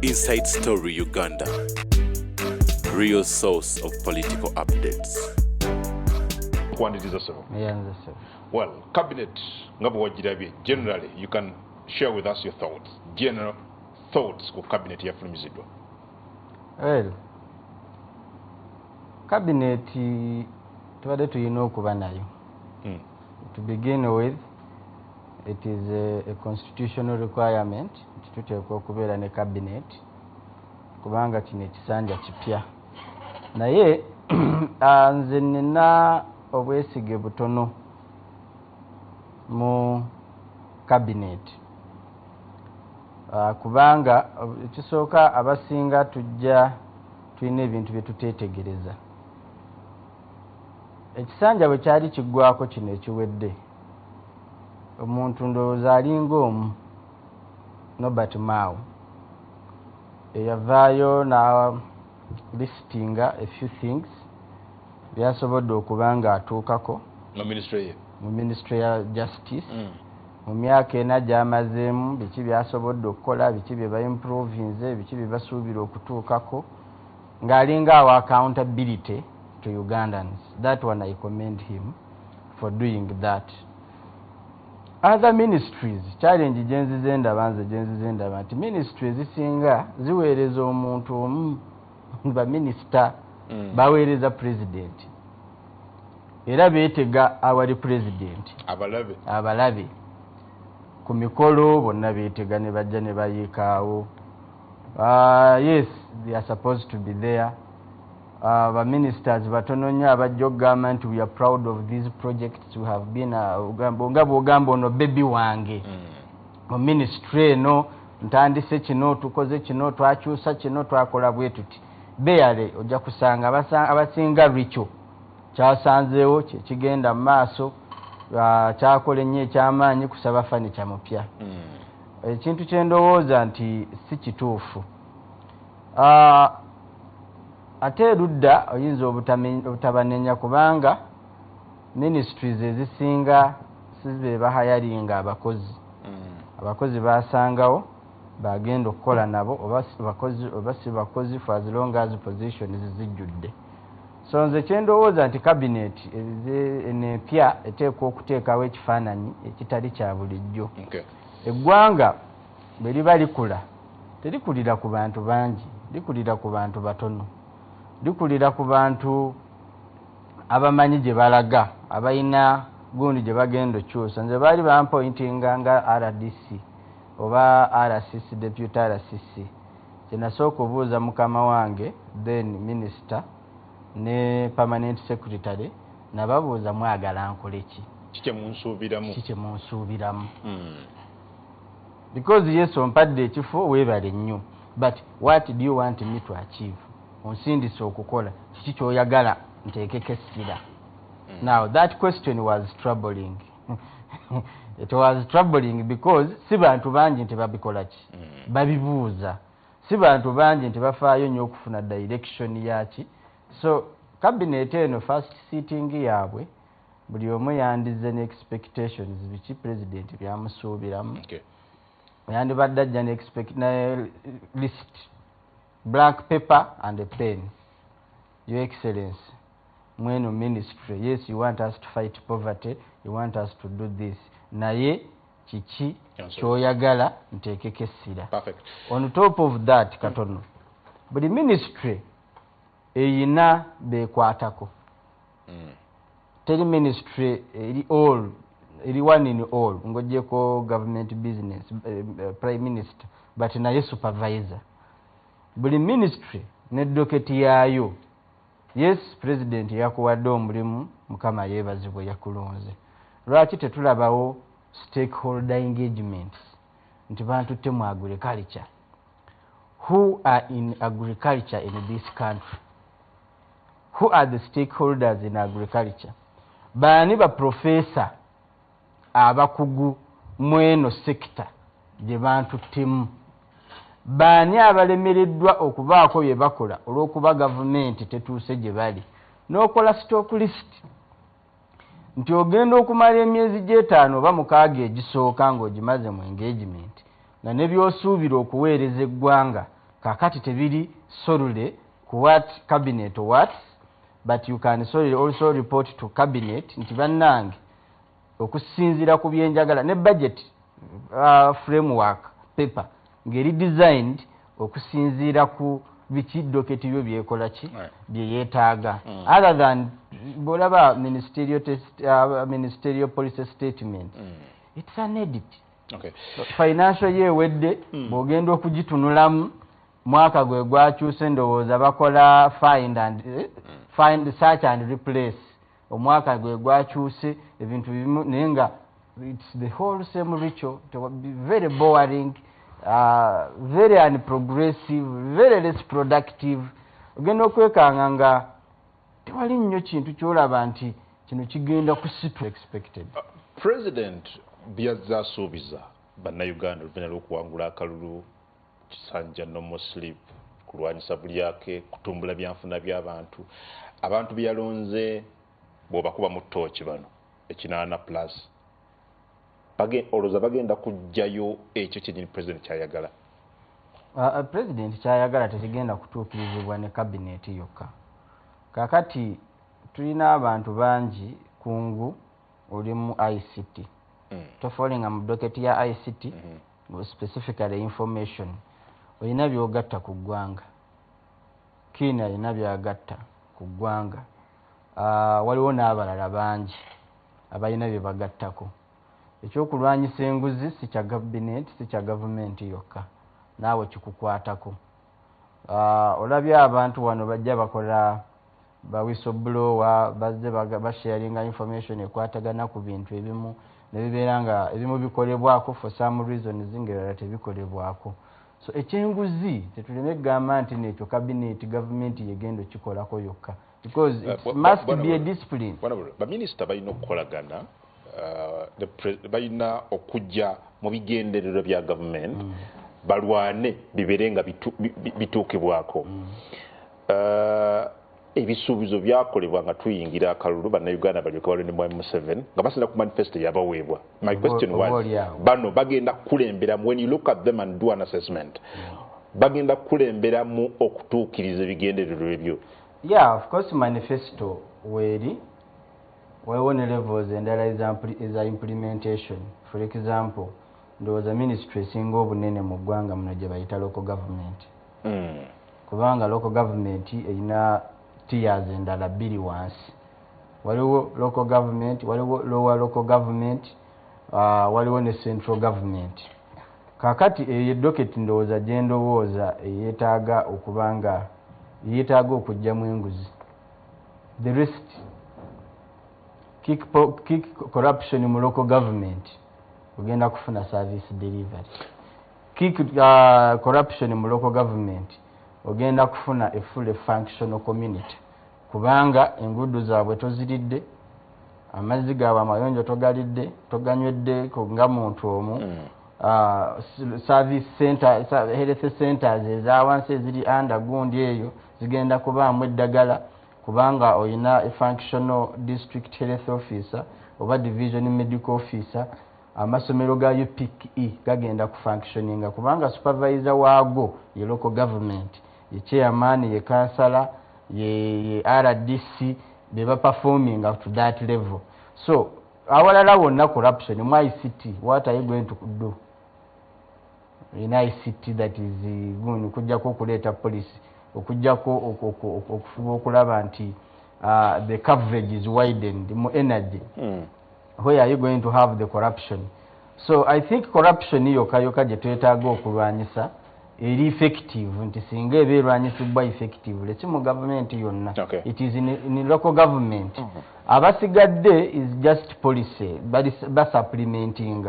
Inside Story Uganda, real source of political updates. Well, Cabinet, generally, you can share with us your thoughts. General thoughts of Cabinet here from Mizidwa. Well, Cabinet, to begin with, it is a constitutional requirement to take a cabinet kubanga kino ekisanja kipya naye nze nina obwesige butono mu cabinet kubanga ekisooka abasinga tujja tulina ebintu bye tuteetegereza. Ekisanja bwe kyali kiggwako kino ekiwedde omuntu ndowooza alinga omu Norbert Mao eyavaayo na listinga a few things byasobodde okuba nga atuukako mu ministry ya justice mu myaka ena gy'amazeemu biki byasobodde okukola biki bye baimprovinze biki bye basuubira okutuukako ng'alinga awa accountability to Ugandans. That one I commend him for doing that. Other ministries, challenge jenzize ndaba nti ministries zisinga ziweereza omuntu omu ba minister baweereza president era beetega awali president abalabe ku mikolo bonna beetega ne bajja ne bayiikaawo. Yes, they are supposed to be there. The ministers batono nnyo abajja okugamba nti we are proud of these projects we have been nga bw'ogamba ono baby wange mu ministry eno ntandise kino tukoze kino twakyusa kino twakola bwe tuti beeyale ojja kusanga abasinga lwikyo kyasanzeewo kigenda mu maaso kyakola ennyo ekyamaanyi kusaba fani kyamupya. Ekintu kye ndowooza nti si kituufu. Ate erudda oyinza obutabanenya kubanga ministries ezisinga sibe bahayalinga abakozi basangawo bagenda okukola nabo oba si bakozi for as long as positions zijjudde. So nze kyendowooza nti cabinet enepya eteekwa okuteekawo ekifaananyi ekitali kya bulijjo. Eggwanga bwe liba likula terikulira ku bantu bangi, likulira ku bantu batono, likulira ku bantu abamanyi gye balaga abalina gundi gye bagenda okyusa. Nze baali bampointinga nga RDC oba RCC, deputy RCC. Kyenasooka obuuza mukama wange then minister ne permanent secretary nababuuza mwagala nkole ki kike munsuubiramu because yes ompadde ekifo weebale nnyo but what do you want me to achieve? Onsindise okukola kiki kyoyagala nteekeko essira. Now that question was troubling. It was troubling because si bantu bangi nti babikola ki babibuuza, si bantu bangi nti bafaayo nnyo okufuna direction yaki. So cabinet eno first sitting yaabwe buli omu yandize ne expectations biki president byamusuubiramu. Yandibadde ajja ne list, blank paper and a pen. Your Excellency, mweno ministry, yes, you want us to fight poverty, you want us to do this. Naye kiki kyoyagala nteekeko essira. On top of that katono, buli ministry eyina bekwatako. Teri ministry eri one in all ng'ogyeko government business prime minister but naye supervisor. Buli ministry ne doketi yaayo. Yes, president yakuwadde omulimu, mukama yeebazibwe yakulonze. Lwaki tetulabawo stakeholder engagements nti bantu temu agriculture? Who are in agriculture in this country? Who are the stakeholders in agriculture? Baani ba professor abakugu mweno sector gye bantu temu? Baani abalemereddwa okubaako bye bakola olw'okuba gavumenti tetuuse gye bali? N'okola stock list nti ogenda okumala emyezi gy'etaano oba mukaaga egisooka ng'ogimaze mu engagement nga ne by'osuubira okuweereza eggwanga kakati tebiri solely ku what cabinet what, but you can solely also report to cabinet nti bannange okusinziira ku byenjagala ne budget framework paper ngeri designed okusinziira ku biki doketi byo byekola ki byeyeetaaga other than bolaba ministerial policy statement it's an edit. Okay. Financial year wedde bw'ogenda okugitunulamu mwaka gwe gwakyuse ndowooza bakola find search and replace omwaka gwe gwakyuse ebintu bimu naye nga it's the whole same ritual. It will be very boring, very unprogressive, very less productive. Ogenda okwekanga nga tewali nnyo kintu kyolaba nti kino kigenda kusitu expected. President byazza asuubiza bannayuganda oluvannyuma lw'okuwangula akalulu kisanja no more sleep kulwanyisa bulyake kutumbula byanfuna by'abantu abantu byalonze bw'obakuba mu ttooki bano ekinaana plus olowooza bagenda kuggyayo ekyo kyenyini president kyayagala? President kyayagala tekigenda kutuukirizibwa ne kabineti yokka. Kakati tulina abantu bangi kungu oli mu ICT tofalinga mu doketi ya ICT specifically information olina byogatta ku ggwanga, Kiina alina byagatta ku ggwanga, waliwo n'abalala bangi abalina bye bagattako. Ekyokulwanyisa enguzi si kya cabinet si kya gavumenti yokka, naawe kikukwatako. Olabye abantu wano bajja bakola ba whistleblower bazze basharinga information ekwatagana ku bintu ebimu ne bibeera nga ebimu bikolebwako for some reasons ng'ebirala tebikolebwako. So ekyenguzi tetuleme kugamba nti nekyo cabinet government yegenda okikolako yokka because it must be a discipline. Baminisita balina okukolagana balina okujja mu bigendererwa bya government balwane bibeere nga bituukibwako. Ebisuubizo byakolebwa nga tuyingira akalulu bannayuganda balyoke balonde mu M7 nga basinda ku manifesto yabaweebwa. My question was bano bagenda kukulemberamu, when you look at them and do an assessment, bagenda kukulemberamu okutuukiriza ebigendererwa ebyo? Yeah, of course manifesto weeri waliwo ne levels endala eza implementation. For example, ndowooza ministry esinga obunene mu ggwanga muno gye bayita local government. Kubanga local government erina tiers endala bbiri wansi. Waliwo local government, waliwo lower local government, waliwo ne central government. Kakati eyo docket ndowooza gye ndowooza yeetaaga okubanga yeetaaga okugyamu enguzi. The rest kick corruption mu local government ogenda kufuna service delivery. Kick corruption mu local government ogenda kufuna a fully functional community kubanga enguudo zaabwe toziridde, amazzi gaabwe amayonjo togalidde, toganywedde nga muntu omu. Service center, health centers ezawansi eziri underground eyo zigenda kubaamu eddagala kubanga oyina a functional district health officer oba division medical officer. Amasomero ga UPE gagenda ku functioninga kubanga supervisor waago ye local government, ye chairman, ye councillor, ye RDC beba performing up to that level. So awalala wonna corruption mu ICT, what are you going to do in ICT that is going kujjako okuleeta police, okujjako okufuba okulaba nti the coverage is widened mu energy. Where are you going to have the corruption? So I think corruption yoka gye twetaaga okulwanyisa eri effective nti singa eba erwanyisibwa effectively si mu government yonna. It is in local government. Abasigadde is just policy supplementing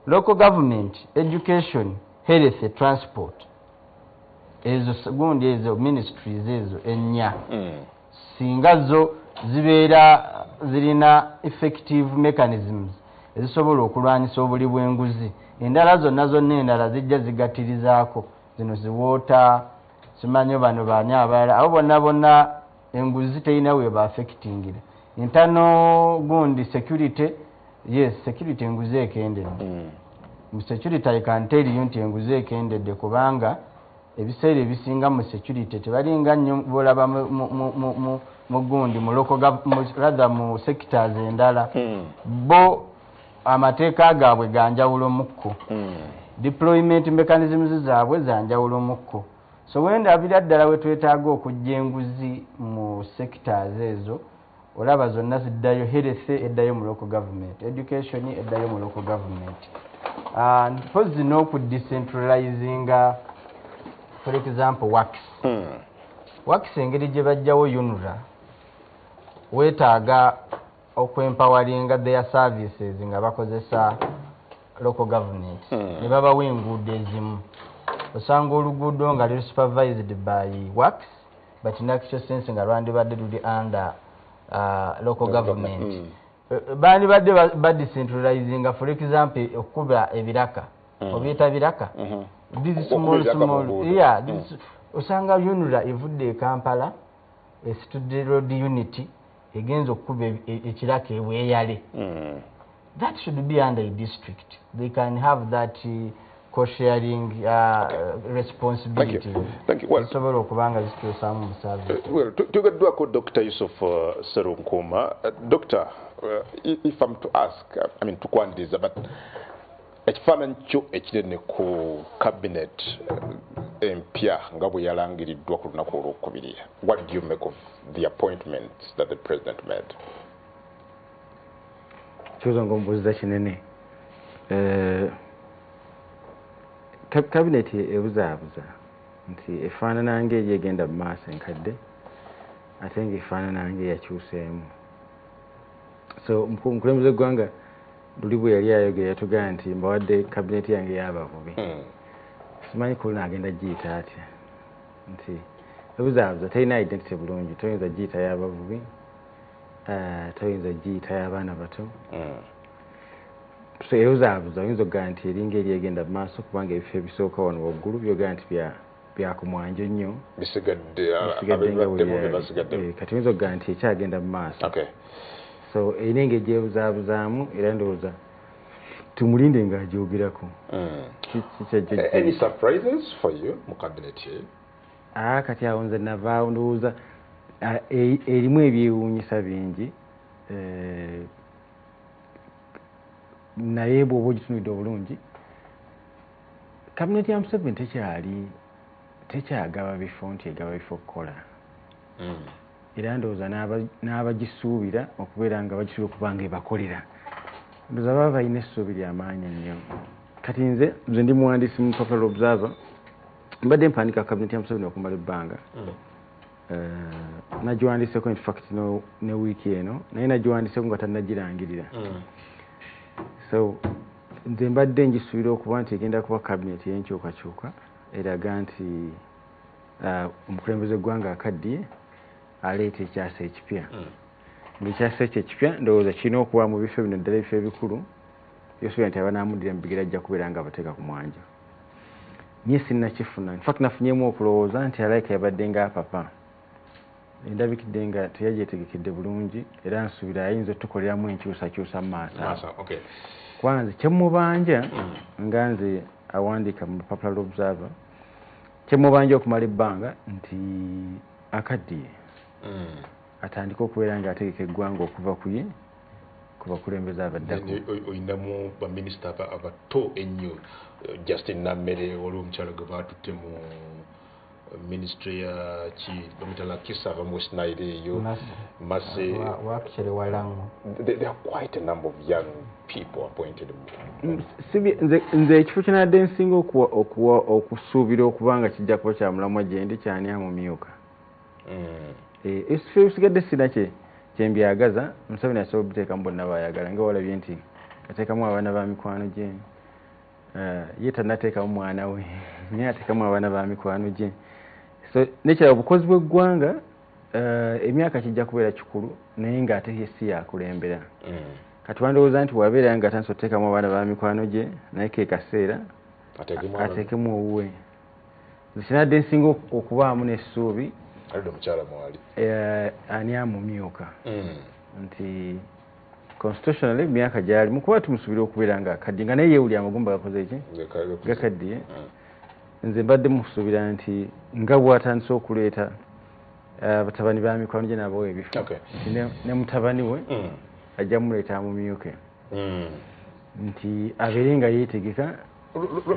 local government, education, health, transport. Ezo gundi ezo ministries ezo ennya singa zo zibeera zirina effective mechanisms ezisobola okulwanyisa obuli bw'enguzi, endala zonna endala zijja zigatirizaako zino ziwoota simanyo bano baani abalala abo bonna enguzi terina we ba-affectingira. Internal gundi security, yes security enguzi ekendedde. Security I can tell you nti enguzi ekendedde kubanga ebiseera ebisinga mu security tebalinga nnyo bolaba mu gundi mu local rather mu sectors endala bo amateeka gaabwe ganjawulo mukko deployment mechanisms zaabwe zanjawulo mukko so wenda abira ddala we twetaaga okujja enguzi mu sectors ezo olaba zonna ziddayo health eddayo mu local government education eddayo mu local government and pozi n'okudecentralizinga for example works engeri gye bajjawo UNRA weetaaga okwempawalinga their services nga bakozesa local government ne babawa enguudo ezimu osanga oluguudo nga luli supervised by works but in actual sense nga lwandibadde luli under local government bandibadde badecentralizinga for example okuba ebiraka obiyita biraka this small yeah osanga UNRA evudde e Kampala esitudde road unity egenza okuba ekiraka eweeyale that should be under a district they can have that co-sharing responsibility. Thank you. Well, to Dr. Yusuf Serunkuma. Doctor, if I'm to ask, I mean to quantize, but ekifaananyi ekirene ku cabinet empya nga bwe yalangiriddwa ku lunaku olwokubiri. What do you make of the appointments that the president made? Kibuzo ng'ombuuziza kinene. Cabinet ebuzaabuza nti efaanana ng'eri egenda mu maaso enkadde ate ng'efaanana ng'eyakyuseemu. So omukulembeze gw'eggwanga luli bwe yali ayogera yatugamba nti mbawadde cabinet yange y'abavubi. Simanyi kulina agenda giyita atya nti ebuzaabuza terina identity bulungi toyinza giyita y'abavubi toyinza giyita y'abaana bato. So ebuzaabuza oyinza okugamba nti eringa eri egenda mu maaso kubanga ebifo ebisooka wano waggulu byogaa nti bya ku mwanjo nnyo bisigadde kati oyinza okugamba nti ekyagenda mu maaso. So erina engeri gyebuzaabuzaamu era ndowooza tumulinde ng'agyogerako. Any surprises for you mu cabinet ye? Kati awo nze navaawo ndowooza erimu ebyewuunyisa bingi naye bw'oba ogitunudde obulungi cabinet ya Museveni tekyagaba bifo nti egaba bifo kukola era ndowooza n'abagisuubira okubeera nga bagisuubira okuba nga ebakolera ndowooza baba balina essuubi ly'amaanyi nnyo. Kati nze ndi muwandiisi mu Popular Observer mbadde mpandiika cabinet ya Museveni okumala ebbanga nagiwandiiseko in fact ne wiiki eno naye nagiwandiiseko nga tannagirangirira. So nze mbadde njisuubira okuba nti egenda kuba cabinet y'enkyukakyuka eraga nti omukulembeze gw'eggwanga akaddiye aleeta ekyasa ekipya. Ng'ekyasa ekyo ekipya ndowooza kirina okuba mu bifo bino ddala ebifo ebikulu byosuubira nti abanaamuddira mu bigere ajja kubeera nga abateeka ku mwanjo. Nye sinnakifuna in fact nafunyemu okulowooza nti alayika yabadde nga papa endabikidde nga teyagyetegekedde bulungi era nsuubira ayinza otukoleramu enkyusakyusa mu maaso. Kwanze kyemubanja nga nze awandiika mu Popular Observer kyemubanja okumala ebbanga nti akaddiye atandika okubeera nga ategeka eggwanga okuva ku ye ku bakulembeze abaddako. Oyinamu baminisita abato ennyo Justin Nammere waliwo omukyala gwe baatutte mu ministry ya Domitala Kisa from West Nile eyo Massey actually Walango. There are quite a number of young people appointed. Nze ekifo kyenadde nsinga okusuubira okubanga kijja kuba kya mulamu agyendi kyani amumyuka. Ekifo ebisigadde sinakye kyembyagaza Museveni asobola obuteekamu bonna baayagala nga walabye nti ateekamu abaana ba mikwano gye ye tannateekamu mwana we naye ateekamu abaana ba mikwano gye. So nekirala obukozi bw'eggwanga emyaka kijja kubeera kikulu naye ng'ate ye si yakulembera. Kati wandowooza nti wabeera nga atandise oteekamu abaana ba mikwano gye naye ke kaseera ateekemu owuwe. Nze kinadde nsinga okubaamu n'essuubi ani amumyuka nti constitutionally myaka gyali mukuba tumusuubira okubeera nga akaddiye nga naye yeewuli amagumba gakoze eki gakaddiye nze mbadde musuubira nti nga bw'atandise okuleeta batabani ba mikwano gye n'abawa ebifo ne mutabani we ajja muleeta mumyuke nti abeere nga yeetegeka.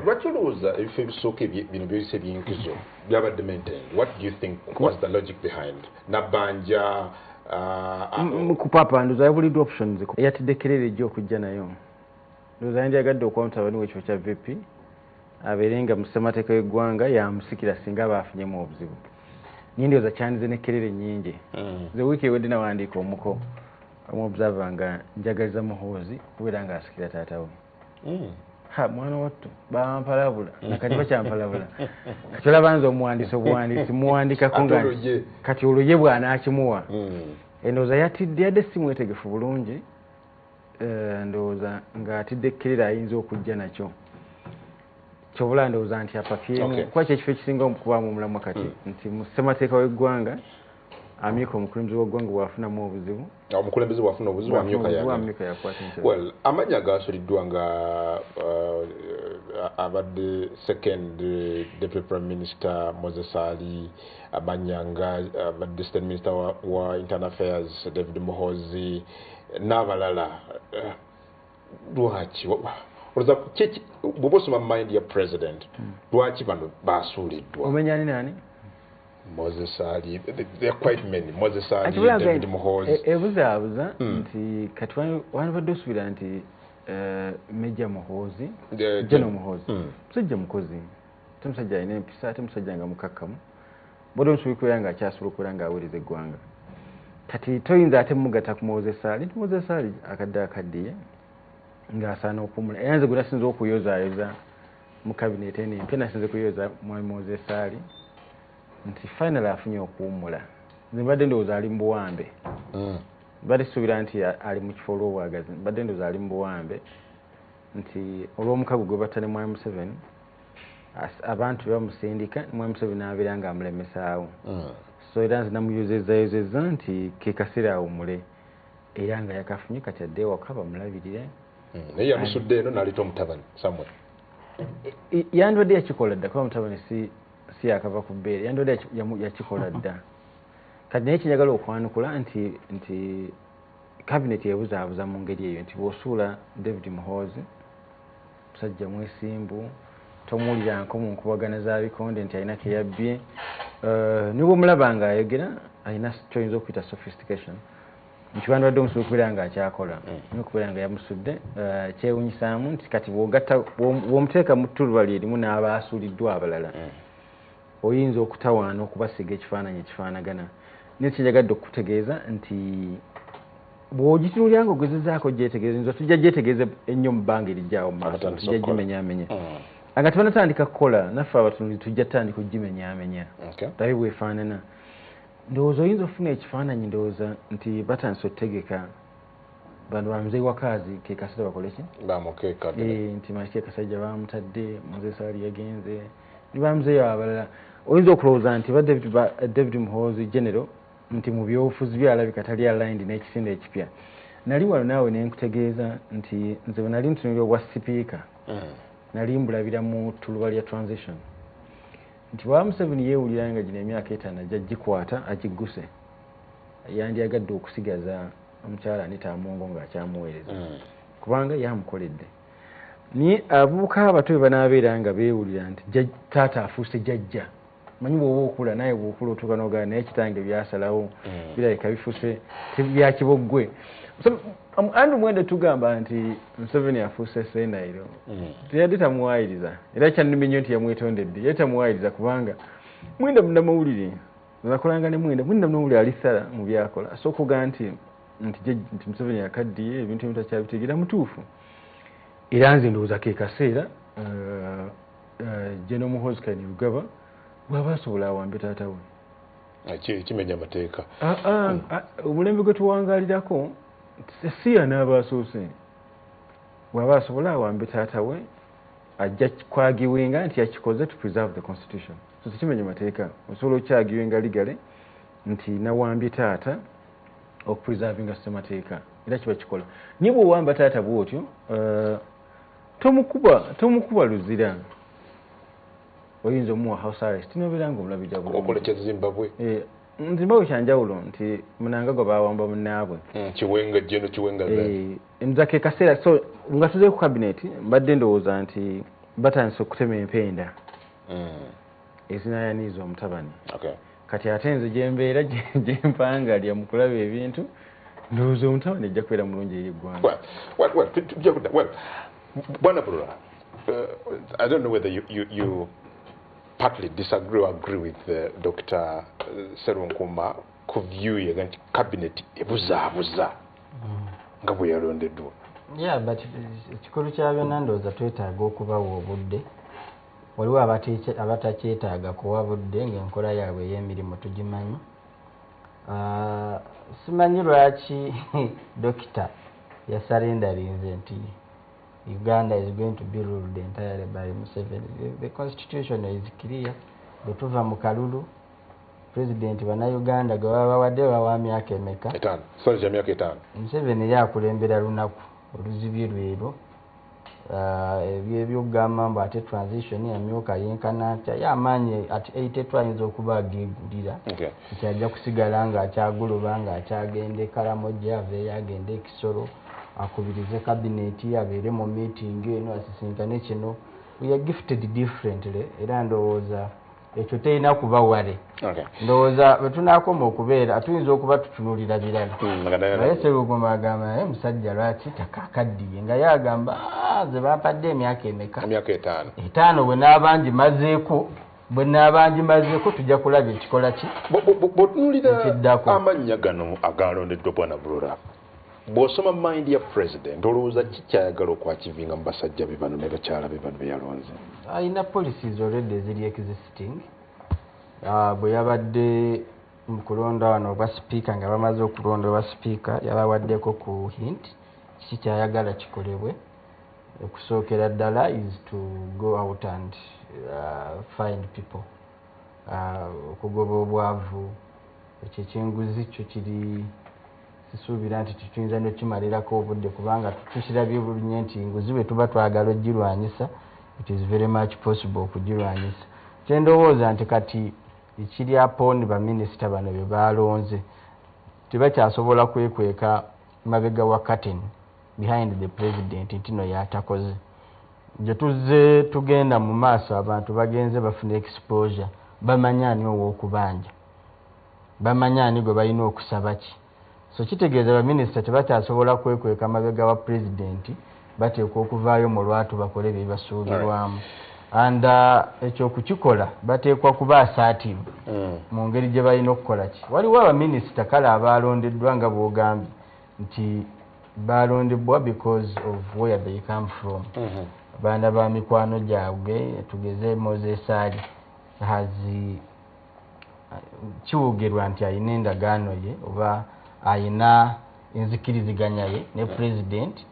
Lwaki olowooza ebifo ebisooka bino byeyise eby'enkizo byabadde maintained? What do you think was the logic behind Nabbanja? Ku papa ndowooza yabuliddwa options eyatidde Kerere ejja okujja nayo. Ndowooza yandyagadde okuwa mutabani we ekifo kya VP abeere nga mu ssemateeka w'eggwanga yamusikira singa baafunyemu obuzibu. Niye ndowooza kyandize ne Kerere nnyingi. Nze wiiki ewedde nawandiika omuko omubuzava nga njagaliza Muhoozi kubeera ng'asikira taata we. Mwana wattu bampalabula nakati bakyampalabula kati olaba nze obuwandiisi muwandikako nga kati olwo ye bw'anaakimuwa. Endowooza yatidde yadde si mwetegefu bulungi, ndowooza ng'atidde Kerere ayinza okujja nakyo. Kyobula ndowooza nti apapyemu kuba kyekifo ekisinga okubaamu omulamu kati nti mu ssemateeka w'eggwanga amyuka omukulembeze w'eggwanga bw'afunamu obuzibu. Omukulembeze bw'afuna obuzibu amyuka yakwata ensonga. Well, amanya gaasuliddwa nga abadde second deputy prime minister Moses Ali, amanya nga abadde state minister wa internal affairs David Muhoozi n'abalala. Lwaki bw'oba osoma mind ya president lwaki bano baasuuliddwa? Omenya nani? Moses Ali, there are quite many. Moses Ali, David Muhoozi. Ebuzaabuza nti kati wanabadde osuubira nti Major Muhoozi, General Muhoozi musajja mukozi, ate musajja alina empisa, ate musajja nga mukakkamu, bw'odde omusuubi kubeera nga akyasobola okubeera ng'aweereza eggwanga. Kati toyinza ate mugatta ku Moses Ali nti Moses Ali akadde akaddiye ng'asaana okuwummula. Era nze gwe nasinze okuyozaayoza mu kabineeti eno empya nasinze kuyoza mwami Moses Ali nti final afunye okuwummula. Nze mbadde ndowooza ali mu buwambe. Mbadde suubira nti ali mu kifo olw'obwagazi. Mbadde ndowooza ali mu buwambe nti olw'omukago gwe batta ne mwami Museveni abantu bamusindika mwami Museveni n'abeera ng'amulemesaawo. So era nze namuyozezayozezza nti ke kaseera awummule era nga yakafunye kati adde ewaka bamulabirire. Naye yamusudde eno n'aleeta omutabani Samuel. Yandibadde yakikola dda kuba mutabani si yakava ku bbeere, yandibadde yakikola dda. Kati naye kinyagala okwanukula nti kabineti yebuzaabuza mu ngeri eyo nti bw'osuula David Muhoozi musajja mwesimbu, tomuwuliranko mu nkubagana za bikonde nti alina ke yabbye. Ne bw'omulaba ng'ayogera alina kyoyinza okuyita sophistication nti wandibadde omusubi okubeera ng'akyakola n'okubeera nga yamusudde. Kyewunyisaamu nti kati bw'omuteeka mu ttuluba lyerimu n'abaasuuliddwa abalala oyinza okutawaana okubasiga ekifaananyi ekifaanagana. Naye kinjagadde okutegeeza nti bw'ogitunulyanga ogezezaako gyetegeeza nzo tujja gyetegeeza ennyo mu bbanga erijjaawo mu maaso tujja gimenyaamenya nga tebanatandika kukola naffe abatunuli tujja tutandika okugimenyaamenya tabe bwefaanana. Ndowooza oyinza okufuna ekifaananyi ndowooza nti batandise okutegeka bano bamuzeeyi wakaazi ke kaseera bakole ki bamukeeka nti makike kasajja bamutadde Moses Ali yagenze ne bamuzeeyo abalala. Oyinza okulowooza nti David Muhoozi General nti mu byobufuzi byalabika tali aligned n'ekisinde ekipya. Nali wano naawe ne nkutegeeza nti nze bwe nali ntunulira obwa sipiika nali mbulabira mu ttuluba lya transition nti bwaba Museveni yeewulira nga gino emyaka 5 ajja gikwata agigguse yandyagadde okusigaza omukyala Anita Amongo ng'akyamuweereza kubanga yamukoledde. Naye abavubuka abato bwe banaabeera nga beewulira nti taata afuuse jjajja, manyi bw'oba okula naye bw'okula otuuka n'ogamba naye kitange byasalawo birabika bifuuse byakiboggwe. Andrew Mwenda tugamba nti Museveni afuuse Ssenayiro teyadde tamuwaayiriza era kyannumye nnyo nti yamwetondedde yali tamuwaayiriza kubanga Mwenda munnamawulire nakolanga ne Mwenda munnamawulire alisala mu byakola so okuga nti Museveni akaddiye ebintu ebitakyabitegera mutuufu. Era nze ndowooza ke kaseera General Muhoozi Kainerugaba bw'aba asobola awambe taata we. Kimenya amateeka. Omulembe gwe tuwangaalirako si y'anaaba asoose. Bw'aba asobola awambe taata we ajja kwagiwenga nti yakikoze to preserve the constitution. So kimenya amateeka. Osobola okyagiwenga ligale nti nawambye taata okupreservinga ssemateeka era kiba kikola. Naye bw'owamba taata bw'otyo tomukuba luzira oyinza omuwa house arrest nobeera ng'omulabirira bulungi. okola kya Zimbabwe. Zimbabwe kyanjawulo nti Mnangagwa baawamba munnaabwe. Kiwenga Jeno Kiwenga. Nza ke kaseera so nga tuze ku cabinet mbadde ndowooza nti batandise okutema empenda. Ezinayaniza omutabani. Kati ate nze gye mbeera gye mpangalya mu kulaba ebintu ndowooza omutabani ajja kubeera mulungi eri eggwanga. Well, Bwana Bulula, I don't know whether you partly disagree or agree with Dr. Serunkuma ku view ye nti cabinet ebuzaabuza nga bwe yalondeddwa. Yeah, but ekikulu kya byonna ndowooza twetaaga okubawa obudde. Waliwo abatakyetaaga kuwa budde ng'enkola yaabwe ey'emirimu tugimanyi. Simanyi lwaki dokita yasarendarinze nti Uganda is going to be ruled entirely by Museveni. The constitution is clear. Bwe tuva mu kalulu president bannayuganda gwe baba bawadde bawa myaka emeka? 5. Sorry, ya myaka 5. Museveni yakulembera lunaku oluzibye lwero. Ebyokugamba mbu ate transition yamyuka yenkana atya y'amaanyi at 80 twayinza okuba ageegulira. Kyajja kusigala nga akyaguluba nga akyagenda e Karamoja aveeyo agenda e Kisoro akubirize cabinet abeere mu meeting eno asisinkane kino. We are gifted differently era ndowooza ekyo terina kuba wale. Ndowooza bwe tunaakoma okubeera tuyinza okuba tutunulira birala. Naye Serugoma agamba naye musajja lwaki takakaddiye nga yagamba ze bampadde emyaka emeka? Emyaka 5. 5 bwe n'abangi mazeeko bwe n'abangi mazeeko tujja kulaba ekikola ki? Bw'otunulira amannya gano agalondeddwa Bwana Bulula, bw'osoma mind ya president olowooza ki kyayagala okwakivinga mu basajja be bano ne bakyala be bano be yalonze? Alina policies already eziri existing. Bwe yabadde mu kulonda wano obwa speaker nga bamaze okulonda obwa speaker yabawaddeko ku hint kiki kyayagala kikolebwe. Okusookera ddala is to go out and find people. Okugoba obwavu ekyo ekyenguzi kyo kiri sisuubira nti tuyinza n'okimalirako obudde kubanga tukirabye bulunye nti enguzi bwe tuba twagala ogirwanyisa it is very much possible okugirwanyisa. Kyendowooza nti kati ekiri upon baminisita bano bye balonze tebakyasobola kwekweka mabega wa curtain behind the president nti no yatakoze. Gye tuzze tugenda mu maaso abantu bagenze bafuna exposure bamanyaani ow'okubanja bamanyaani gwe balina okusaba ki. So kitegeeza baminisita tebakyasobola kwekweka mabega wa president bateekwa okuvaayo mu lwatu bakole bye basuubirwamu. And ekyokukikola bateekwa kuba assertive mu ngeri gye balina okukola ki. Waliwo abaminisita kale abalondeddwa nga bw'ogambye nti balondebwa because of where they come from. Baana ba mikwano gyabwe tugeze Moses Ali kiwogerwa nti alina endagaano ye oba ayina enzikiriziganya ye ne president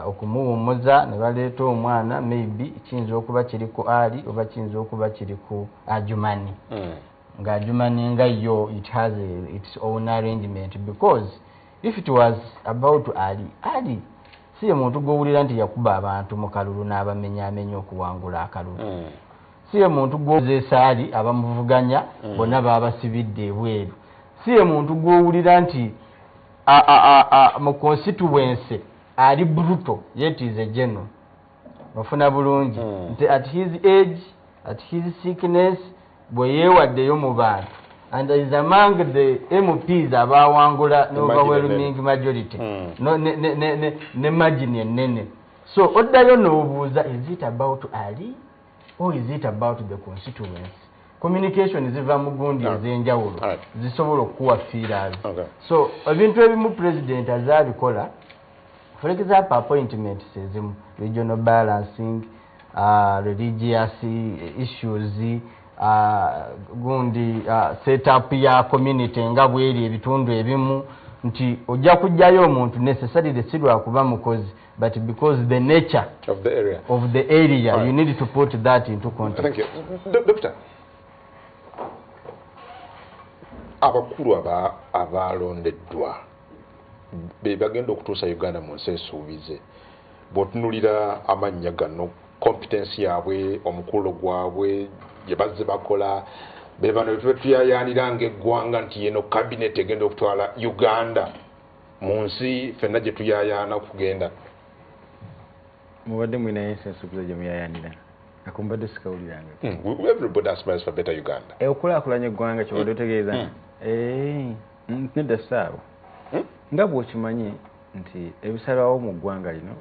okumuwummuza ne baleeta omwana maybe kiyinza okuba kiri ku Ali oba kiyinza okuba kiri ku Ajumani. Nga Ajumani nga yo it has its own arrangement because if it was about Ali si ye muntu gw'owulira nti yakuba abantu mu kalulu n'abamenyaamenya okuwangula akalulu. Si ye muntu gw'ozeesa Ali abamuvuganya bonna baabasibidde ebweru. Si ye muntu gw'owulira nti mu constituency ali brutal yet is a general. Bafuna bulungi nti at his age at his sickness bwe yeewaddeyo mu bantu and is among the MPs abawangula n'overwhelming majority ne margin ennene. So oddayo n'obuuza is it about Ali or is it about the constituency? Communication ziva mu gundi ez'enjawulo zisobola okuwa feelers. So ebintu ebimu president azabikola for example appointments ezimu regional balancing religious issues gundi set up ya community nga bweri ebitundu ebimu nti ojja kujjayo omuntu necessarily si lwakuba mukozi but because the nature of the area you need to put that into context. Thank you. Doctor, abakulu abalondeddwa be bagenda okutuusa Uganda mu nsi esuubize bw'otunulira amannya gano competence yaabwe omukulu gwabwe gye bazze bakola be bano tuyayaanira ng'eggwanga nti yeno cabinet egenda okutwala Uganda mu nsi ffenna gye tuyayaana okugenda. Mubadde mwina yensense okuza gye muyayaanira akumbadde sikawuliranga. Everybody aspires for better Uganda. Okulaakulanya eggwanga kyobadde otegeeza nedda ssaawa nga bw'okimanyi nti ebisalwawo mu ggwanga lino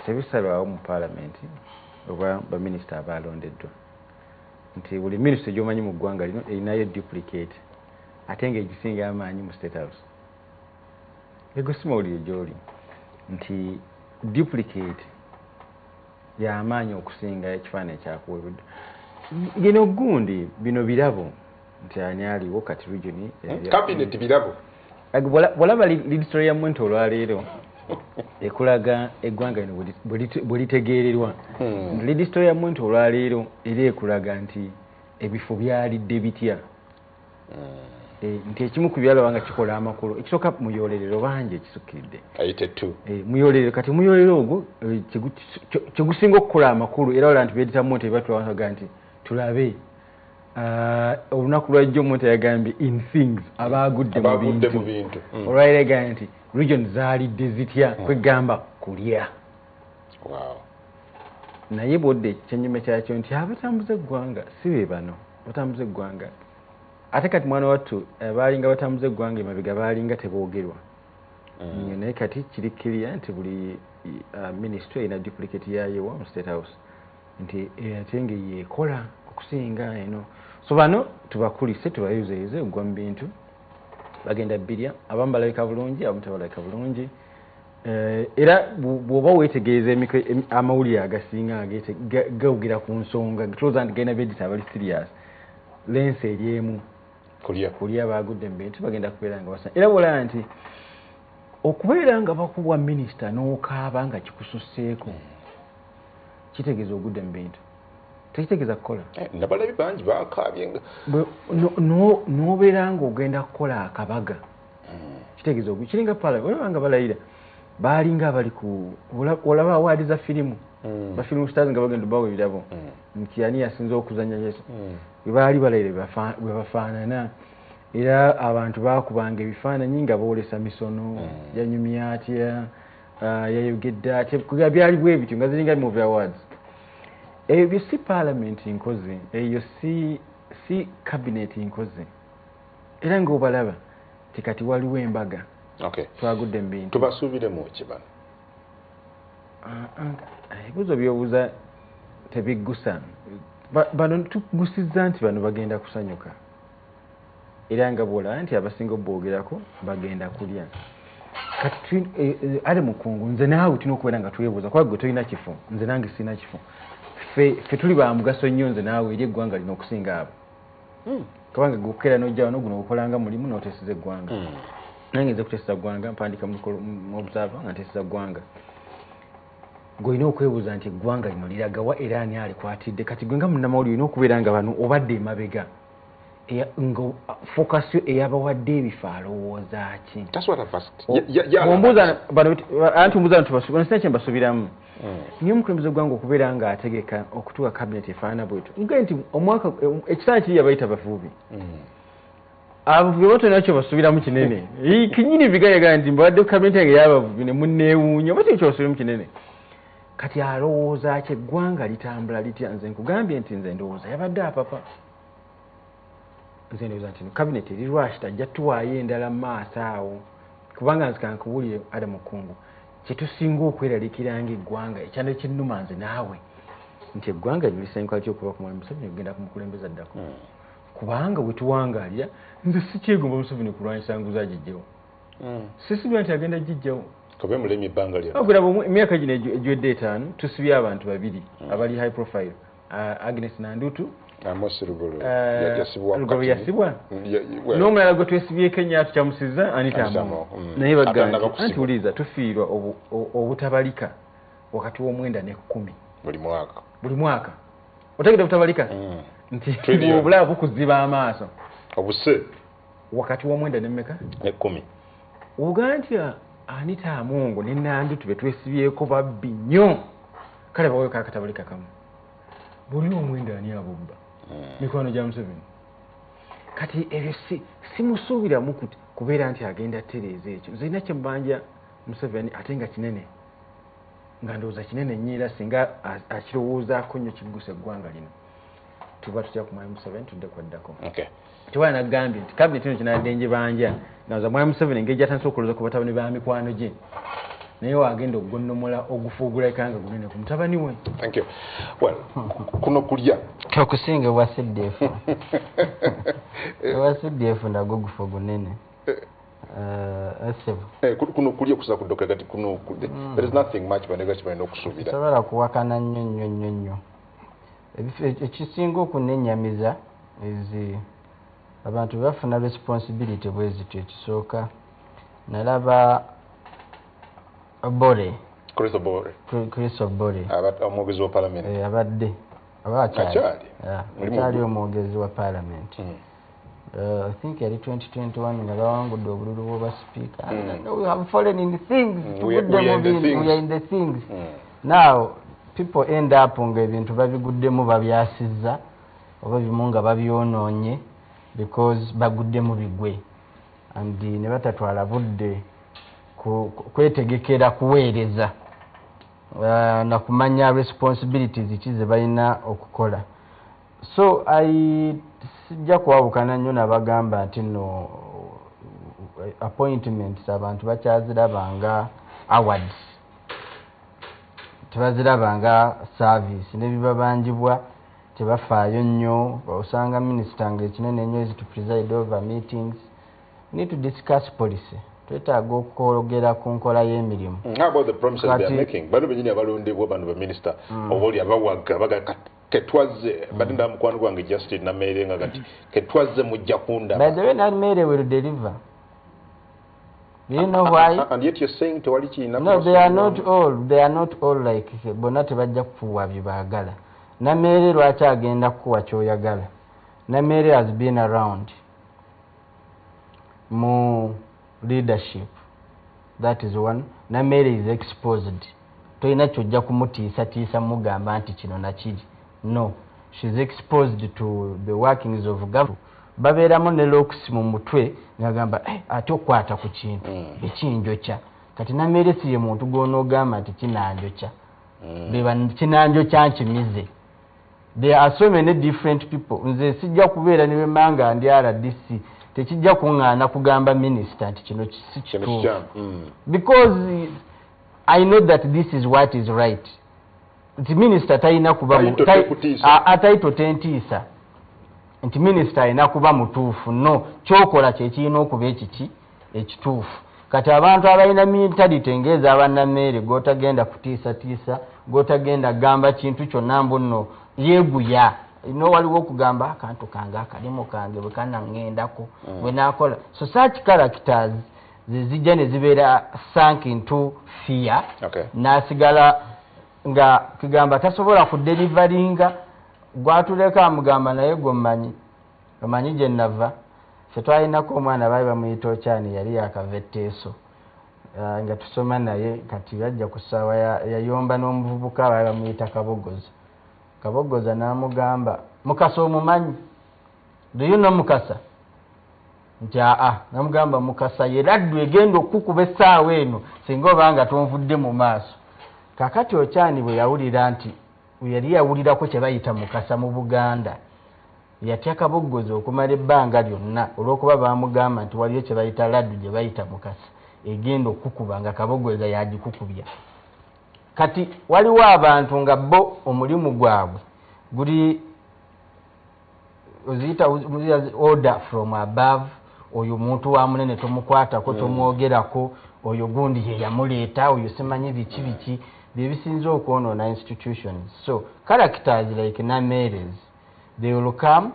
tebisalwawo mu paalamenti oba baminisita abaalondeddwa nti buli minisita gy'omanyi mu ggwanga lino erinayo duplicate ate ng'egisinga amaanyi mu state house. Ego si mawulire gy'oli nti duplicate y'amaanyi okusinga ekifaananyi ekyakuweereddwa. Gino gundi bino birabo nti ani aliwo kati region cabinet birabo bw'olaba lidisitole ya Mwento olwaleero ekulaga eggwanga lino bwe litegeererwa. Lidisitole ya Mwento olwaleero era ekulaga nti ebifo byalidde bitya nti ekimu ku byalaba nga kikola amakulu ekisooka muyolerero bangi ekisukkiridde muyolerero kati muyolerero ogwo kyegusinga okukola amakulu era wala nti beedita Mwento ebatulaga nti tulabe olunaku lwajjo Mwento yagambye in things abaagudde mu bintu olwaleero egambye nti region zaalidde zitya kwegamba kulya. Naye bwodde ekyenyume kyakyo nti abatambuza eggwanga si be bano batambuza eggwanga ate kati mwana wattu baalinga batambuza eggwanga emabega baalinga teboogerwa naye kati kiri kiriya nti buli minisitule erina duplicate yayo mu state house nti ate ngaeyeekola okusinga eno. So bano tubakulise tubayuzeyuze ogwa mu bintu bagenda bbirya abamu balabika bulungi abamu tebalabika bulungi era bw'oba weetegereza amawulire agasinga gawugira ku nsonga tulowooza nti genda bedita abali serious lensi eri emu kulya baagudde mu bintu bagenda kubeera nga basa era bwolaba nti okubeera nga bakubwa minisita n'okaaba nga kikususseeko kitegeeza ogudde mu bintu tekitegeeza kukola. Nabalabi bangi baakaabye n'obeera ng'ogenda kukola akabaga kitegeeza kiringa pala olaba nga balayira baalinga abali ku olaba awaadi za firimu bafirimu stars nga bagenda bawa ebirabo nti ani yasinza okuzanya Yesu bwe baali balayire bwe bafaanana era abantu baakubanga ebifaananyi nga boolesa misono yanyumya atya yayogedde atya byali bwe bityo nga ziringa movie awards. Ebyo si parliament nkoze eyo si cabinet nkoze era ng'obalaba tikati waliwo embaga twagudde mu bintu tubasuubiremu ki bano ebibuuzo by'obuuza tebiggusa bano tugusizza nti bano bagenda kusanyuka era nga bw'olaba nti abasinga oboogerako bagenda kulya kati ali mukungu nze naawe tulina okubeera nga twebuuza kuba gwe tolina kifo nze nange sirina kifo ffe tuli ba mugaso nnyo nze naawe eri eggwanga lino okusinga abo kubanga gukera n'ojjawo n'oguno okolanga mulimu n'oteeseza eggwanga nange nze kuteeseza ggwanga mpandika mu observer nga nteeseza ggwanga gw'olina okwebuuza nti eggwanga lino liragawa era ani alikwatidde kati gwe nga munnamawulire olina okubeera nga bano obadde emabega nga fokasyo eyabawadde ebifo alowooza ki ombuuza bano anti ombuuza ntubasubira sina kye mbasubiramu niyo omukulembeze gwanga okubeera nga ategeka okutuuka cabinet efaanana bwetyo nge nti omwaka ekisaala kiri yabayita bavubi abavubi batolina kyo basubiramu kinene kinyini bigayagaa nti mbadde cabinet yange y'abavubi ne munneewuunya oba kyo basubiramu kinene kati alowooza ki eggwanga litambula litya nze nkugambye nti nze ndowooza yabadde apapa nze ndowooza nti cabinet eri lwaki tajja tuwaayo endala mu maaso awo kubanga nze kankubuulire ada mukungu kyetusinga okweraliikiranga eggwanga ekyanda kyennuma nze naawe nti eggwanga lino lisenguka litya okuba ku mwami Museveni ogenda kumukulembeza ddako kubanga bwe tuwangaalira nze sikyegomba Museveni kulwanyisa nguza agijjawo sisibira nti agenda agijjawo ogulaba emyaka gino egiwedde 5 tusibye abantu babiri abali high profile Agnes Nandutu Lugalo yasibwa n'omulala gwe twesibye Kenya tukyamusizza Anita Among naye bagamba anti uliza tufiirwa obutabalika wakati w'omwenda ne 10 buli mwaka otegedde obutabalika nti obulaba bukuziba amaaso obuse wakati w'omwenda ne mmeka ne 10 ogamba nti Anita Among ne Nandutu be twesibyeko babbi nnyo kale bawe kakatabuli kakamu buli omwenda ani abubba mikwano gya Museveni kati ebyo simusuubira mukuti kubeera nti agenda tereeza ekyo zirina kyembanja Museveni ate nga kinene nga ndowooza kinene nnyo era singa akirowoozaako nnyo kigguse eggwanga lino tuba tutya kumanya Museveni tudde kwaddako tiwala nagambye nti kabineti ino kinadde nje banja naza mwami Museveni engeri gyatandise okulooza ku batabani ba mikwano gye naye wagenda okugonnomola ogufuugula ekanga gunene ku mutabani we. Thank you. Well, kuno kulya okusinga bwa CDF bwa CDF nagwo gufu gunene kuno kulya kusa kudoka kati kuno there is nothing much banega kibalina okusuubira sobola kuwakana nnyo ekisinga okunenyamiza ezi abantu bafuna responsibility bwezityo ekisooka nalaba Bore Chris Bore omwogezi wa parliament abadde akyali omwogezi wa parliament I think yali 2021 nga bawangudde obululu bw'oba speaker. We have fallen in the things. We are in the things. Now people end up nga ebintu babiguddemu babyasizza oba bimu nga babyonoonye because baguddemu bigwe and ne batatwala budde kwetegekera kuweereza na kumanya responsibilities ki ze balina okukola. So sijja kuwabukana nnyo nabagamba nti no appointments abantu bakyazirabanga awards tebazirabanga service nebibabanjibwa tebafaayo nnyo osanga minisita nga ekinene nnyo is to preside over meetings. We need to discuss policy. Twetaaga okwogera ku nkola y'emirimu. How about the promises they are making? Bano benyini abalondebwa bano ba minister oboli abawaga baga ketwaze badinda mukwano gwange Justin na merenga kati ketwaze mujja kunda. By the way, na mere will deliver. Do you know why? And yet you're saying to wali china. No, they are not all like bonate bajja kufuwa bibagala. Na mere lwaki agenda kuwa kyoyagala. Na mere has been around mu leadership. That is one. Na mere is exposed. Toina kyojja kumutiisa mugamba nti kino na kiri. No, she's exposed to the workings of government. Babeeramu ne locks mu mutwe ngagamba ate okwata ku kintu ekinjokya kati namere si ye muntu gw'onoogamba nti kinanjokya beba kinanjokya nkimize. There are so many different people. Nze sijja kubeera ne bemanga ndi RDC tekijja kuŋŋaana kugamba minister nti kino si kituufu because I know that this is what is right. Nti minister talina kuba ataito tentiisa nti minister alina kuba mutuufu no kyokola kyekirina okuba ekituufu. Kati abantu abalina mentality engeza abannamere gotagenda kutiisatiisa gotagenda gamba kintu kyonna mbu nno yeeguya ino waliwo okugamba akantu kange akalimu kange bwe kanang'endako bwe naakola. So such characters zijja ne zibeera sunk into fear n'asigala nga kigamba tasobola kudeliveringa gwatuleka amugamba naye gwomanyi omanyi gye nava ffe twalinako omwana baali bamuyita Okyani yali yakavetteeso nga tusoma naye kati yajja ku ssaawa yayomba n'omuvubuka baali bamuyita Kabogoza n'amugamba Mukasa omumanyi do you know Mukasa nti namugamba Mukasa ye laddu egenda okukuba essaawa eno singa obanga tonvudde mu maaso. Kakati Okyani bwe yawulira nti yali yawulirako kye bayita Mukasa mu Buganda yatya Kabogoza okumala ebbanga lyonna olw'okuba baamugamba nti waliyo kye bayita laddu gye bayita Mukasa egenda okukuba nga Kabogoza yagikukubya. Kati waliwo abantu nga bo omulimu gwabwe guli oziyita order from above. Oyo muntu wa munene tomukwatako tomwogerako oyo gundi ye yamuleeta oyo simanyi biki byebisinza okwonoona institutions. So characters like Nameres, they will come,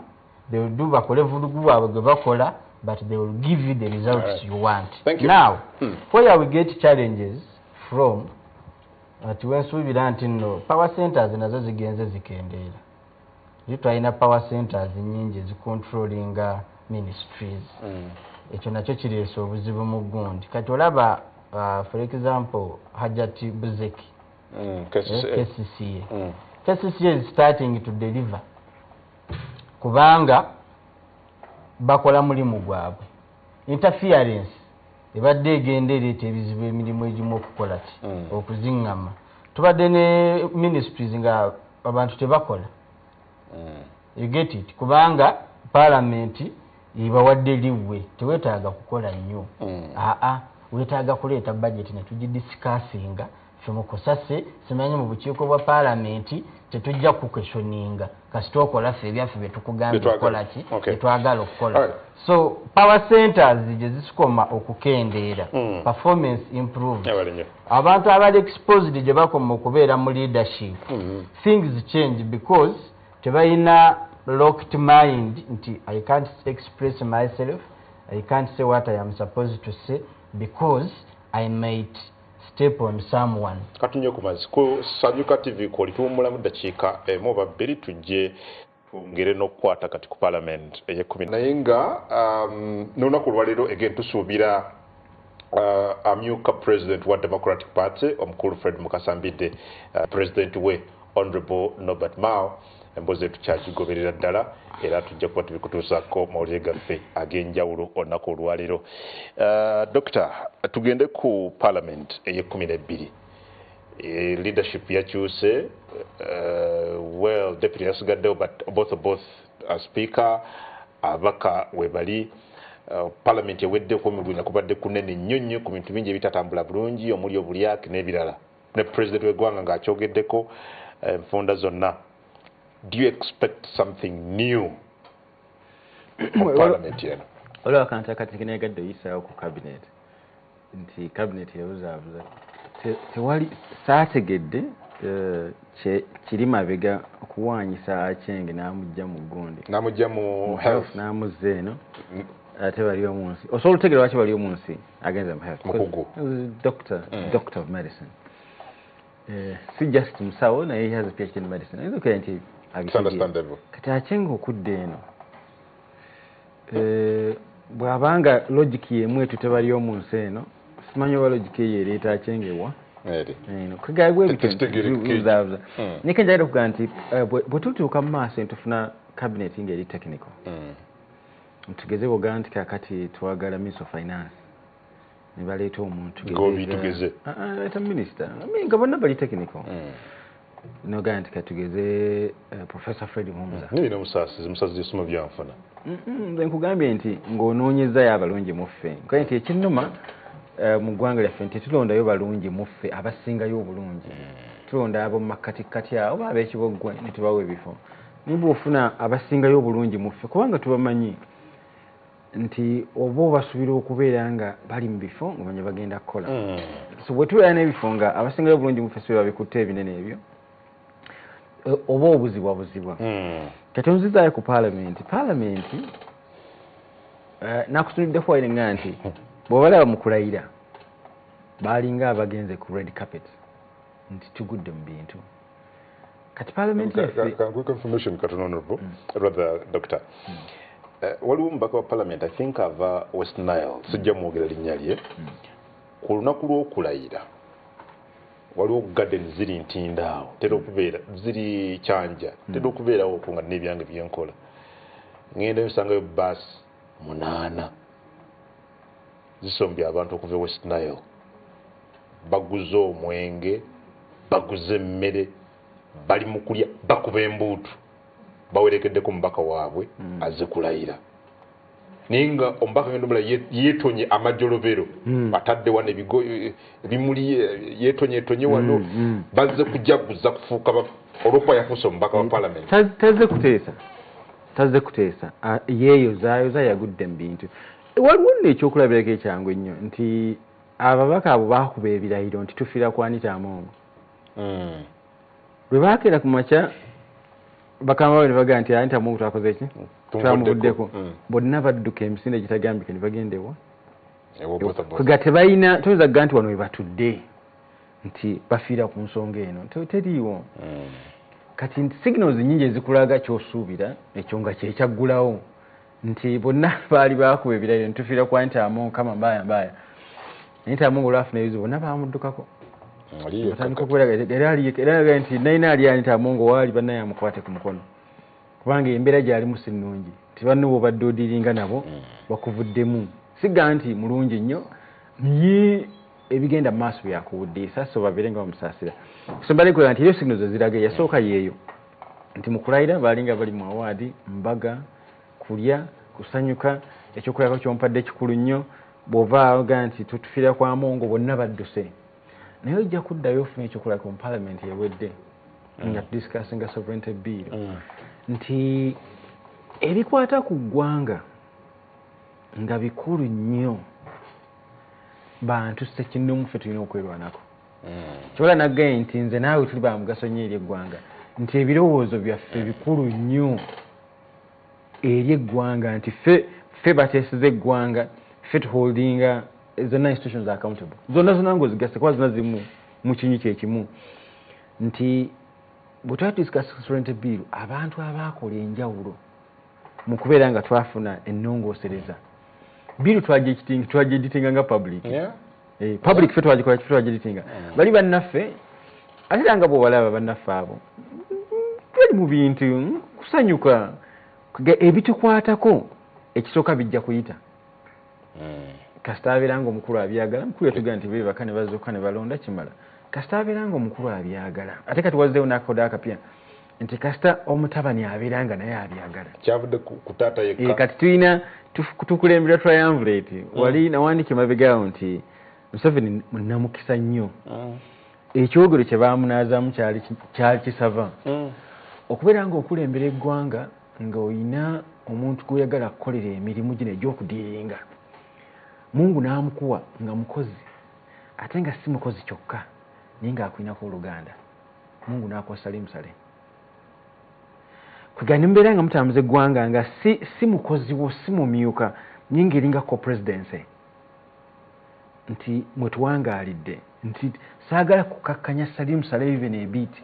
they will do bakole vulugu bwabwe gwe bakola, but they will give you the results you want. Thank you. Now where we get challenges from tuwensuubira nti nno power centers nazo zigenze zikendeera twalina power centers nyingi ezicontrollinga ministries. Ekyo nakyo kireese obuzibu mu gundi. Kati olaba for example Hajati Buzeki KCCA is starting to deliver kubanga bakola mulimu gwabwe. Interference ebadde egendereeta ebizibu emirimu egimu okukola ki okuzingama. Tubadde ne ministries nga abantu tebakola. You get it? Kubanga parliament ibawadde liwe tewetaaga kukola nnyo. Wetaaga kuleeta budget ne tugidiscussinga fyomukosase simanyi mu bukiiko bwa parliament tetujja kukweshoninga kasita okola ffe ebyaffe bye tukugambye okukola ki tetwagala okukola. So power centers gye zisikoma okukendeera performance improved. Abantu abali exposed gye bakoma okubeera mu leadership things change because tebalina locked mind nti I can't express myself, I can't say what I am supposed to say because I might step on someone. Katunye kumazi ko Sanyuka TV ko litumula mu dakiika emu babiri tujje ngere no kwata kati ku parliament eye 10 nayenga nona ku lwalero again tusuubira amyuka president wa Democratic Party omukulu Fred Mukasambide president we Honorable Norbert Mao emboze tuchakigoberera ddala era tujja kuba tubikutuusako mawulire gaffe ag'enjawulo olunaku olwaliro. Doctor, tugende ku parliament eye-12 leadership yakyuse well deputy yasigaddewo but both speaker abaka webali parliament eweddeko omugwina kubadde kunene nnyo nnyo ku bintu bingi ebitatambula bulungi omuli obulyake n'ebirala ne president w'eggwanga ng'akyogeddeko enfunda zonna. Do you expect something new from parliament here? Wala akanta kati kinegadde oyisaawo ku cabinet nti cabinet yabuzaabuza tewali saategedde kiri mabega okuwanyisa Acheng n'amujja mu gundi n'amujja mu health n'amuzza eno ate bali omunsi osobola otegera lwaki bali omunsi agenza mu health mukugu doctor of medicine si just musawo naye he has a PhD in medicine ayinza nti understandable kati Acheng okudde eno bw'abanga logic yemu etu tebali omunsi eno simanyi oba logic eyo ereeta Acheng ewa kwegayibwa ebituzaabuza naye kenjagala okugaa nti bwe tutuuka mu maaso entufuna cabinet ng'eri technical tugeze bwogaa nti kakati twagala minister of finance ne baleeta omuntu leeta minister nga bonna bali technical nogaa nti katugeze Professor Fred Mumza nina musaasizi esoma byanfuna nze nkugambye nti ng'onoonyezayo abalungi mu ffe nkaye nti ekinnuma mu ggwanga lyaffe nti tulondayo balungi mu ffe abasingayo obulungi tulonda abo mu makkatikkati awo oba ab'ekiboggwe ne tubawa ebifo naye bw'ofuna abasingayo obulungi mu ffe kubanga tubamanyi nti oba obasuubira okubeera nga bali mu bifo ng'omanya bagenda kukola so bwe tubeera n'ebifo nga abasingayo obulungi mu ffe si babikutte ebinene ebyo oba obuzibwabuzibwa kati onzizaayo ku parliament nakutunuddeku wayirenga nti bw'obalaba mu kulayira baalinga abagenze ku red carpet nti tugudde mu bintu kati parliament quick information katono honorable rather doctor waliwo omubaka wa parliament I think ava West Nile sijja mwogera linnya lye ku lunaku lw'okulayira waliwo garden ziri ntindaawo tera okubeera ziri kyanja tera okubeerawo nga n'ebyange byenkola ngenda bisangayo baasi 8 zisombye abantu okuva West Nile baguze omwenge baguze emmere bali mu kulya bakuba embuutu bawerekeddeko omubaka waabwe azze kulayira naye nga omubaka gendomula yeetonye amajolobero atadde wano ebimuli yeetonyeetonye wano bazze kujaguza kufuuka olwokuba yafuuse omubaka wa parliament tazze kuteesa yeeyozaayoza yagudde mu bintu waliwo nno ekyokulabirako ekyangu ennyo nti ababaka abo baakuba ebirayiro nti tufiira ku Anita Among lwe baakeera ku makya bakama bawe ne bagaa nti Anita Among twakoze eki twamubuddeko bonna badduka emisinde gitagambike ne bagenda ewa kwega tebalina toyinza kugaa nti wano we batudde nti bafiira ku nsonga eno teriiwo kati signals nyingi ezikulaga kyosuubira ekyo nga kyekyaggulawo nti bonna baali baakuba ebirayiro nitufiira ku Anita Among kama mbaaya Anita Among olwafuna ebizibu bonna baamuddukako batandika okweraga era nti nayina ali anita Amongo waali bannaye amukwate ku mukono kubanga embeera gyalimu si nnungi tibanne bw'obadde odiringa nabo bakuvuddemu siga nti mulungi nnyo niye ebigenda mu maaso byakuwuddiisa so babeere nga bamusaasira so mbalekulira nti eyo signals eziraga yasooka yeeyo nti mu kulayira baalinga bali mu awaadi mbaga kulya kusanyuka ekyokulabako kyompadde kikulu nnyo bw'ova oga nti tutufiira kwa Amongo bonna badduse naye ojja kuddayo ofuna ekyokulabako mu parliament ewedde nga tudiscussinga sovereignty bill nti ebikwata ku ggwanga nga bikulu nnyo bantu ssekinnomu ffe tulina okwerwanako kyola naggaye nti nze naawe tuli ba mugaso nnyo eri eggwanga nti ebirowoozo byaffe bikulu nnyo eri eggwanga nti ffe bateesiza eggwanga ffe tuholdinga zonna institutions accountable zonna ng'ozigase kuba zonna zimu mu kinyi kyekimu nti bwe twali tudiscuss sovereignty bill abantu abaakola enjawulo mu kubeera nga twafuna ennongoosereza bill twagyegitinga nga public public ffe twagyegitinga bali bannaffe ate era nga bw'obalaba bannaffe abo bali mu bintu kusanyuka ebitukwatako ekisooka bijja kuyita kasita abeera nga omukulu abyagala mukulu yatugamba nti beebaka ne bazooka ne balonda kimala kasita abeera nga omukulu abyagala ate kati wazzeewo n'akakoda akapya nti kasita omutabani abeera nga naye abyagala kyavudde ku taata yekka kati tulina tukulembera triumvirate wali nawandika emabegaawo nti Museveni namukisa nnyo ekyogero kye baamunaazaamu kyali kisava okubeera nga okulembera eggwanga nga olina omuntu gw'oyagala kukolera emirimu gino egy'okudiringa Mungu n'amukuwa nga mukozi ate nga si mukozi kyokka naye ng'akulinako oluganda Mungu n'akuwa salimusale kwegani mbeera nga mutambuza eggwanga nga si mukozi wo si mumyuka naye ng'eringa co-presidency nti mwetuwangaalidde nti saagala kukakkanya salimusale even a bit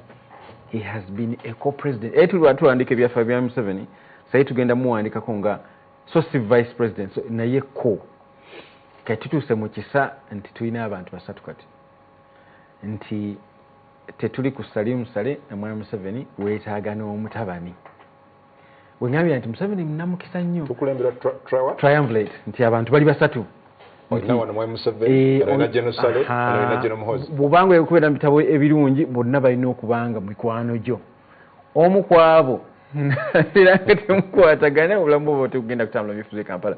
he has been a co-president tuwandiika ebyaffa bya Museveni sayi tugenda muwandikako nga so si vice president so naye kati tutuuse mu kisa nti tulina abantu basatu kati nti tetuli ku salimusale na mwana Museveni weetaaga n'omutabani bwe ngambira nti Museveni namukisa nnyo tukulembera triumvirate nti abantu bali basatu bw'obanga okubeera mu bitabo ebirungi bonna balina okubanga mikwano gyo omu ku abo era nga temukwatagana obulamu bwoba tekugenda kutambula byefuza e Kampala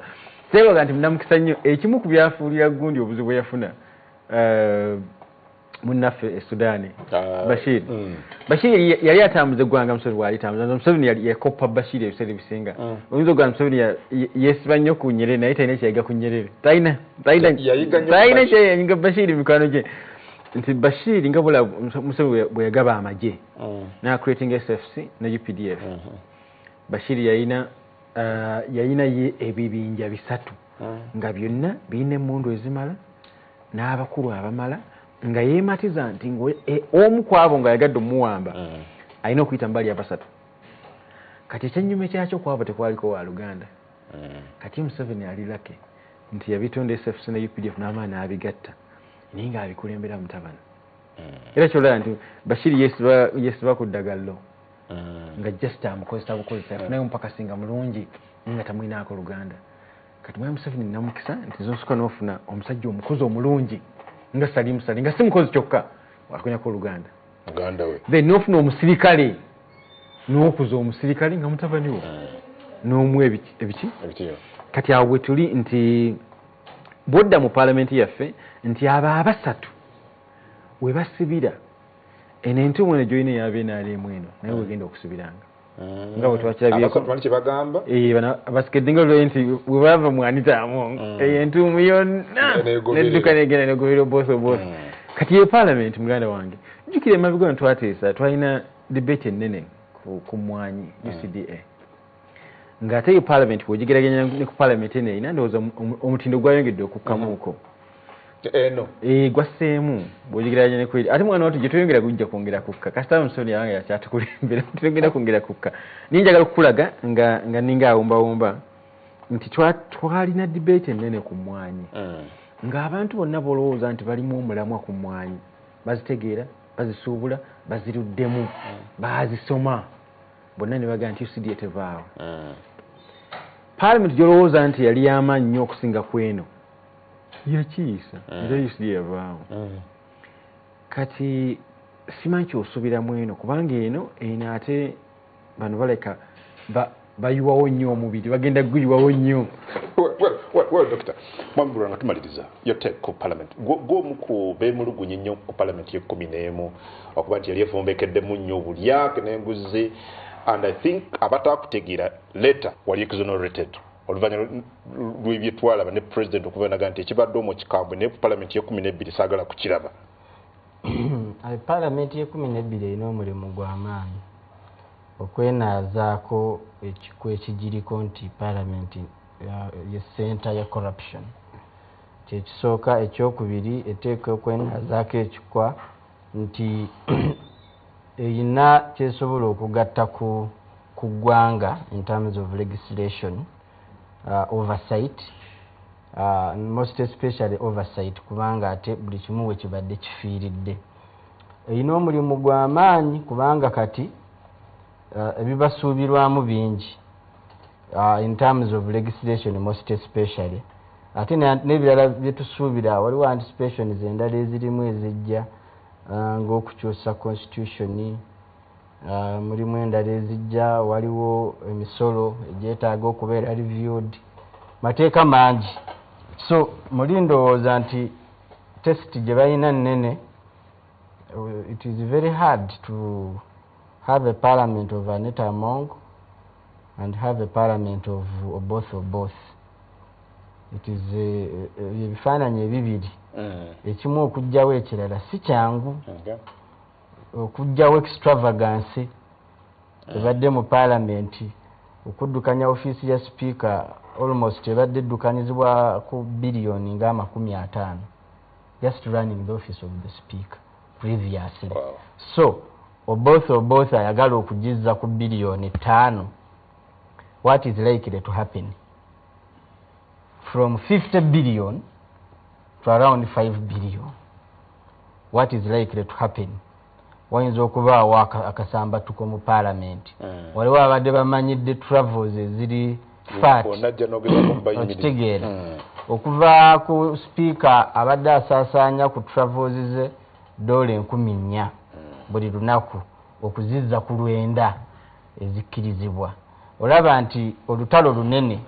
tebaga nti munamukisa nnyo ekimu ku byafuulira gundi obuzibu bwe yafuna munnaffe e Sudaani Bashir yali atambuza eggwanga Museveni bwali tambuza Museveni yakoppa Bashir ebiseera ebisinga oyinza okuga Museveni yeesiba nnyo ku Nyerere naye talina kyayiga ku Nyerere talina kyayiga Bashir mikwano gye nti Bashir nga bula Museveni bwe yagaba amagye n'acreating SFC ne UPDF Bashir yayina ye ebibinja bisatu nga byonna birina emmundu ezimala n'abakulu abamala nga yeematiza nti omu ku abo nga yagadde omuwamba alina okuyita mu bali abasatu kati ekyennyuma kyakyo ku abo tekwaliko wa Luganda kati Museveni ali lake nti yabitonda SFC ne UPDF n'amaani abigatta naye ng'abikulembera mutabani era kyolaba nti Bashir yeesiba ku ddagalo nga just amukozesa bukozesa afunayo omupakasi nga mulungi naye nga tamwinaako Luganda kati mwana Museveni namukisa nti zosuka n'ofuna omusajja omukozi omulungi nga salimusale nga si mukozi kyokka wakunyako Oluganda then n'ofuna omusirikale n'okuza omusirikale nga mutabani wo n'omu ebiki kati awo bwe tuli nti bwodda mu paalamenti yaffe nti abo abasatu we basibira eno entuumu eno gyolina ey'abenaalimu eno naye wegenda okusibiranga nga bwe twakirabyekobagamba abasikedde nga olwoye nti bwe bava mwanitaamu eyo entuumu yonna nedduka negenda negobera obosoboso kati ye paalamenti muganda wange jjukira emabega ono twateesa twalina debate ennene ku mwanyi UCDA ng'ate ye paalamenti bw'ogigeraganya ne ku paalamenti eno erina ndowooza omutindo gwayongedde okukkamuuko gwasseemu bw'ogigeraganya ne kweri ate mwana watu gye tweyongera gujja kwongera kukka kasita Museveni yabanga yakyatukulembera twongera kwongera kukka naye njagala okukulaga nga ninga awumbawumba nti twalina debate ennene ku mwanyi ng'abantu bonna bolowooza nti balimu omulamwa ku mwanyi bazitegeera bazisuubula baziruddemu baazisoma bonna ne bagaa nti UCD tevaawo Parliament gyolowooza nti yali y'amaanyi nnyo okusinga ku eno yakiisa era UCD yavaawo kati simanyi kyosuubiramu eno kubanga eno ate bano baleka bayiwawo nnyo omubiri bagenda guyiwawo nnyo. Well, Doctor, mwambura nga tumaliriza yo take ku Parliament gwomu ku beemulugunye nnyo ku Parliament y'ekkumi n'emu okuba nti yali efombekeddemu nnyo obulyake n'enguzi and I think abatakutegeera later wali exonerated oluvannyuma lw'ebyetwalaba ne president okubeeraga nti ekibadde omwo kikambwe naye ku Parliament y'ekkumi n'ebbiri saagala kukiraba. Parliament y'ekkumi n'ebbiri erina omulimu gw'amaanyi okwenaazaako ekikwa ekigiriko nti Parliament ye center ya corruption. Kyekisooka ekyokubiri eteeka okwenaazaako ekikwa nti erina kyesobola okugatta ku ggwanga in terms of legislation oversight most especially oversight kubanga ate buli kimu we kibadde kifiiridde. Erina omulimu gw'amaanyi kubanga kati ebibasuubirwamu bingi in terms of legislation most especially ate n'ebirala byetusuubira waliwo anticipations endala ezirimu ezijja ng'okukyusa constitution mulimu endala ezijja waliwo emisolo egyetaaga okubeera reviewed mateeka mangi so muli ndowooza nti test gye balina nnene it is very hard to have a parliament of Anita Among and have a parliament of both. It is ebifaananyi ebibiri ekimu okujjawo ekirala si kyangu okujjawo extravagance ebadde mu parliament okuddukanya ofiisi ya speaker almost ebadde eddukanyizibwa ku billion nga 50 just running the office of the speaker previously. Wow. So both ayagala okugizza ku billion 5. What is likely to happen? From 50 billion to around 5 billion. What is likely to happen? Wayinza okubaawo akasambatuko mu parliament. Waliwo abadde bamanyidde travels eziri fat. Okitegeera. Okuva ku speaker abadde asaasaanya ku travels ze $4,000 buli lunaku okuzizza ku 9 ezikkirizibwa. Olaba nti olutalo lunene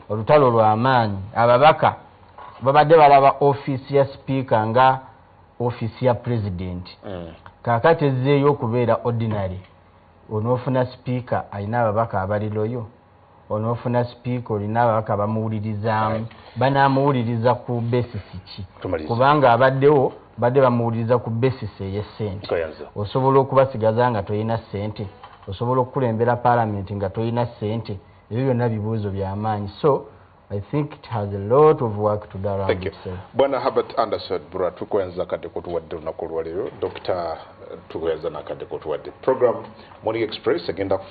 olutalo lw'amaanyi ababaka babadde balaba office ya speaker nga office ya president kaakati ezzeeyo okubeera ordinary onoofuna speaker alina ababaka abaliroyo onoofuna speaker olina ababaka bamuwulirizaamu banaamuwuliriza ku basis ki kubanga abaddewo badde bamuwuliriza ku basis ey'essente osobola okubasigaza nga tolina ssente osobola okukulembera parliament nga tolina ssente ebyo byonna bibuuzo by'amaanyi so I think it has a lot of work to do around itself. Bwana Herbert Anderson Bura tukwenza kade kutuwadde olunaku olwaleero Dr. tukwenza nakade kutuwadde program Morning Express agenda